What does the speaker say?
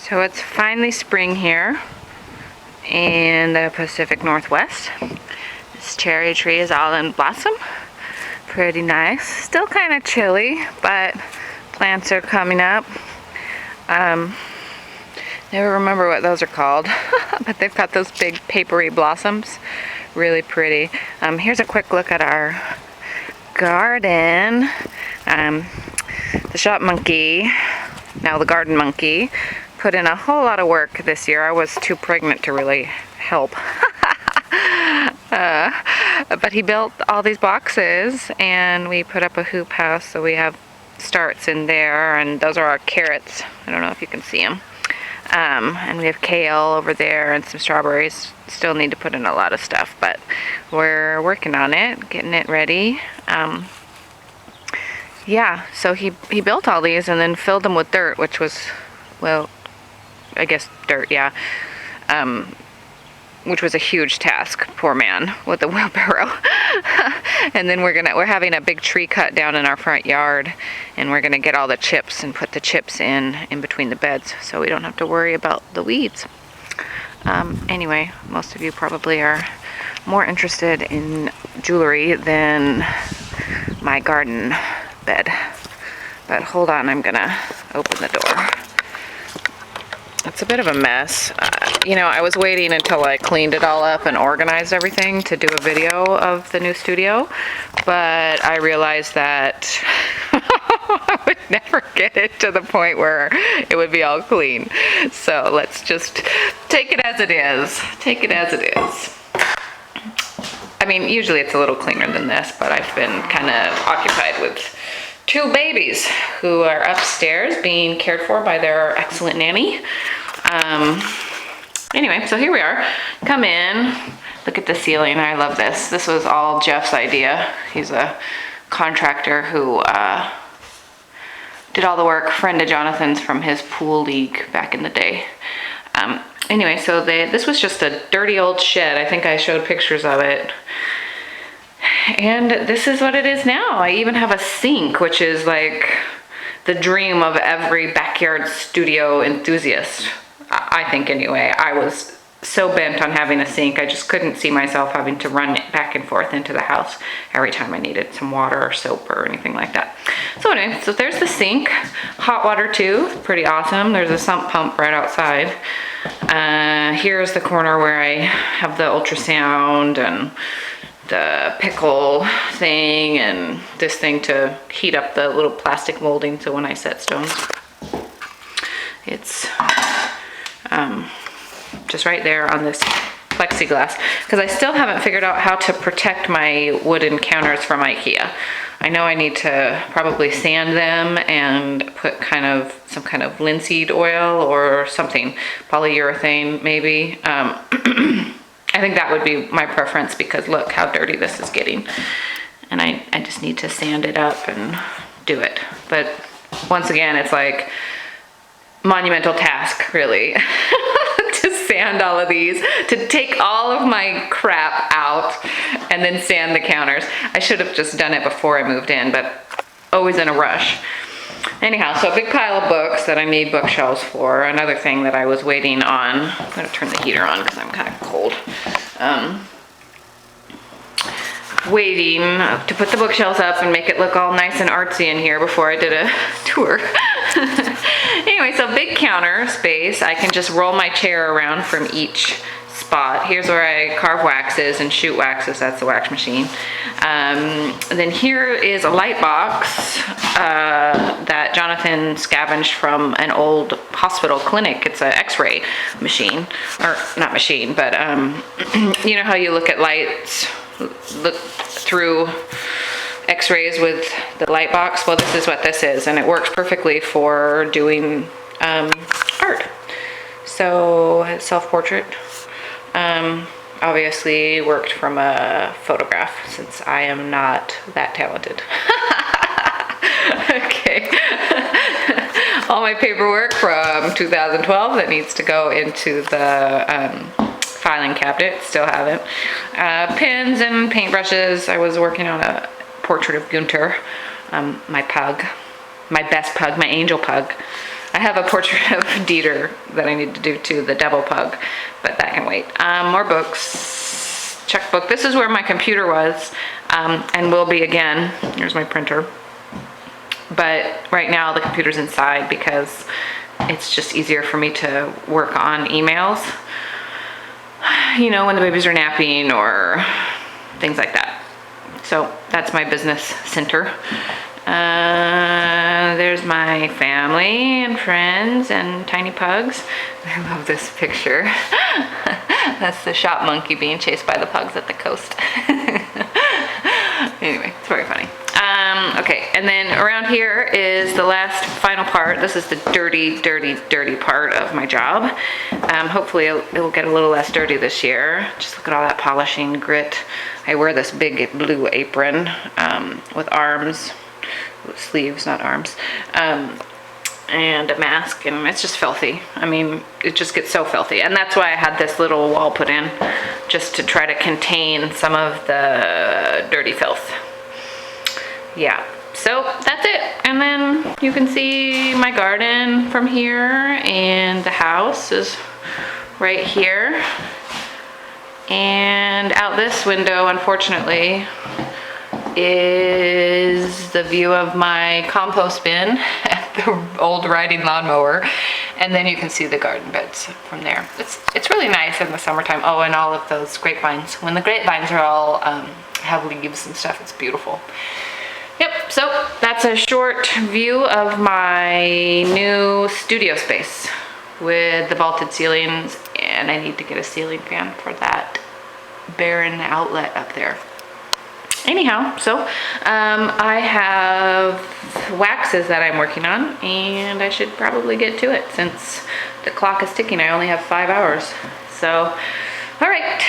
So it's finally spring here in the Pacific Northwest. This cherry tree is all in blossom. Pretty nice. Still kind of chilly, but plants are coming up. Never remember what those are called, but they've got those big papery blossoms. Really pretty. Here's a quick look at our garden. The shop monkey, now the garden monkey, put in a whole lot of work this year. I was too pregnant to really help. But he built all these boxes and we put up a hoop house, so we have starts in there, and those are our carrots. I don't know if you can see them. And we have kale over there and some strawberries. Still need to put in a lot of stuff, but we're working on it, getting it ready. Yeah, so he built all these and then filled them with dirt, which was, well, I guess dirt, yeah. Which was a huge task, poor man, with the wheelbarrow. And then we're having a big tree cut down in our front yard, and we're gonna get all the chips and put the chips in between the beds so we don't have to worry about the weeds. Anyway, most of you probably are more interested in jewelry than my garden bed. But hold on, I'm gonna open the door. It's a bit of a mess. I was waiting until I cleaned it all up and organized everything to do a video of the new studio, but I realized that I would never get it to the point where it would be all clean. So let's just take it as it is. Take it as it is. I mean, usually it's a little cleaner than this, but I've been kind of occupied with two babies who are upstairs being cared for by their excellent nanny. Anyway, so here we are. Come in, look at the ceiling. I love this. This was all Jeff's idea. He's a contractor who did all the work, friend of Jonathan's from his pool league back in the day. Anyway, so this was just a dirty old shed. I think I showed pictures of it. And this is what it is now. I even have a sink, which is like the dream of every backyard studio enthusiast. I think anyway. I was so bent on having a sink, I just couldn't see myself having to run it back and forth into the house every time I needed some water or soap or anything like that. So anyway, so there's the sink. Hot water too, pretty awesome. There's a sump pump right outside. Here's the corner where I have the ultrasound and the pickle thing and this thing to heat up the little plastic molding so when I set stones. It's just right there on this plexiglass, because I still haven't figured out how to protect my wooden counters from IKEA. I know I need to probably sand them and put some kind of linseed oil or something, polyurethane maybe. I think that would be my preference, because look how dirty this is getting. And I just need to sand it up and do it. But once again, it's like monumental task, really, to sand all of these, to take all of my crap out and then sand the counters. I should have just done it before I moved in, but always in a rush. Anyhow, so a big pile of books that I need bookshelves for. Another thing that I was waiting on. I'm going to turn the heater on because I'm kind of cold. Waiting to put the bookshelves up and make it look all nice and artsy in here before I did a tour. Anyway, so big counter space. I can just roll my chair around from each spot. Here's where I carve waxes and shoot waxes. That's the wax machine. Then here is a light box that Jonathan scavenged from an old hospital clinic. It's an x-ray machine, or not machine, but you know how you look at lights, look through x-rays with the light box? Well, this is what this is, and it works perfectly for doing art. So self-portrait. Obviously worked from a photograph, since I am not that talented. Okay. All my paperwork from 2012 that needs to go into the filing cabinet, still haven't. Pens and paintbrushes. I was working on a portrait of Gunter, my pug, my best pug, my angel pug. I have a portrait of Dieter that I need to do too, the devil pug, but that can wait. More books, checkbook. This is where my computer was, and will be again. Here's my printer. But right now the computer's inside because it's just easier for me to work on emails, you know, when the babies are napping or things like that. So that's my business center. There's my family and friends and tiny pugs. I love this picture. That's the shop monkey being chased by the pugs at the coast. Anyway, it's very funny. Okay, and then around here is the last final part. This is the dirty, dirty, dirty part of my job. Hopefully it will get a little less dirty this year. Just look at all that polishing grit. I wear this big blue apron with arms, sleeves, not arms, and a mask, and it's just filthy. I mean, it just gets so filthy. And that's why I had this little wall put in, just to try to contain some of the dirty filth. Yeah, so that's it. And then you can see my garden from here, and the house is right here. And out this window, unfortunately, is the view of my compost bin and the old riding lawnmower. And then you can see the garden beds from there. It's really nice in the summertime. Oh, and all of those grapevines. When the grapevines are all have leaves and stuff, it's beautiful. Yep, so that's a short view of my new studio space with the vaulted ceilings, and I need to get a ceiling fan for that barren outlet up there. Anyhow, so I have waxes that I'm working on, and I should probably get to it since the clock is ticking. I only have 5 hours. So, all right,